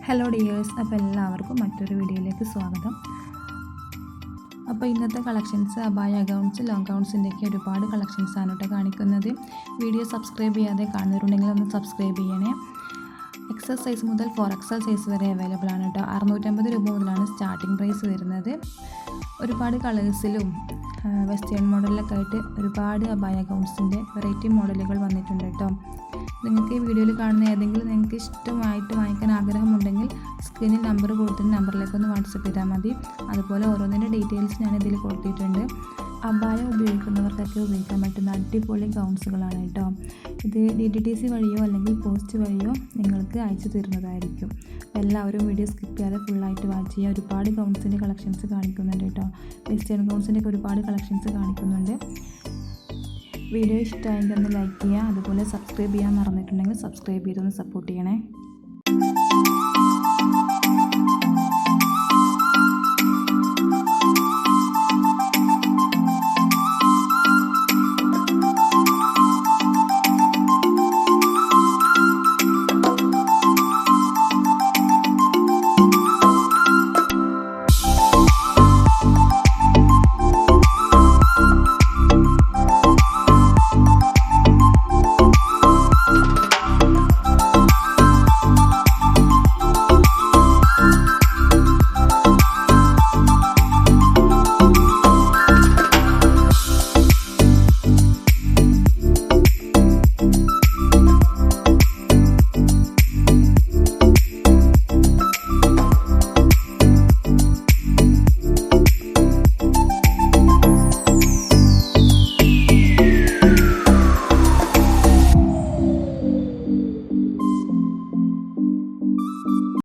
Hello dears, അപ്പോൾ എല്ലാവർക്കും മറ്റൊരു വീഡിയോയിലേക്ക് സ്വാഗതം. അപ്പോൾ ഇന്നത്തെ കളക്ഷൻസ് അബായ ഗൗൺസ്, ലോങ് ഗൗൺസിൻ്റെയൊക്കെ ഒരുപാട് കളക്ഷൻസാണ് കേട്ടോ കാണിക്കുന്നത്. വീഡിയോ സബ്സ്ക്രൈബ് ചെയ്യാതെ കാണുന്നവരുണ്ടെങ്കിൽ ഒന്ന് സബ്സ്ക്രൈബ് ചെയ്യണേ. എക്സൽ സൈസ് മുതൽ 4XL സൈസ് വരെ അവൈലബിൾ ആണ് കേട്ടോ. 650 രൂപ മുതലാണ് സ്റ്റാർട്ടിംഗ് പ്രൈസ് വരുന്നത്. ഒരുപാട് കളേഴ്സിലും വെസ്റ്റേൺ മോഡലിലൊക്കെ ആയിട്ട് ഒരുപാട് അബായ ഗൗൺസിൻ്റെ വെറൈറ്റി മോഡലുകൾ വന്നിട്ടുണ്ട് കേട്ടോ. നിങ്ങൾക്ക് ഈ വീഡിയോയിൽ കാണുന്ന ഏതെങ്കിലും നിങ്ങൾക്ക് ഇഷ്ടമായിട്ട് വാങ്ങിക്കാൻ ആഗ്രഹമുണ്ടെങ്കിൽ സ്ക്രീനിൽ നമ്പർ കൊടുത്തിട്ട് നമ്പറിലേക്കൊന്ന് വാട്സപ്പ് ചെയ്താൽ മതി. അതുപോലെ ഓരോന്നിൻ്റെ ഡീറ്റെയിൽസ് ഞാൻ ഇതിൽ കൊടുത്തിട്ടുണ്ട്. അബായ ഉപയോഗിക്കുന്നവർക്കൊക്കെ ഉപയോഗിക്കാൻ പറ്റുന്ന അടിപൊളി ഗൗൺസുകളാണ് കേട്ടോ. ഇത് DTDC വഴിയോ അല്ലെങ്കിൽ പോസ്റ്റ് വഴിയോ നിങ്ങൾക്ക് അയച്ചു തരുന്നതായിരിക്കും. എല്ലാവരും വീഡിയോ സ്കിപ്പ് ചെയ്യാതെ ഫുള്ളായിട്ട് വാച്ച് ചെയ്യുക. ഒരുപാട് ഗൗൺസിൻ്റെ കളക്ഷൻസ് കാണിക്കുന്നുണ്ട് കേട്ടോ. വെസ്റ്റേൺ ഗൗൺസിൻ്റെ ഒക്കെ ഒരുപാട് കളക്ഷൻസ് കാണിക്കുന്നുണ്ട്. വീഡിയോ ഇഷ്ടമായെങ്കിൽ ഒന്ന് ലൈക്ക് ചെയ്യുക. അതുപോലെ സബ്സ്ക്രൈബ് ചെയ്യാൻ മറന്നിട്ടുണ്ടെങ്കിൽ സബ്സ്ക്രൈബ് ചെയ്തൊന്ന് സപ്പോർട്ട് ചെയ്യണേ.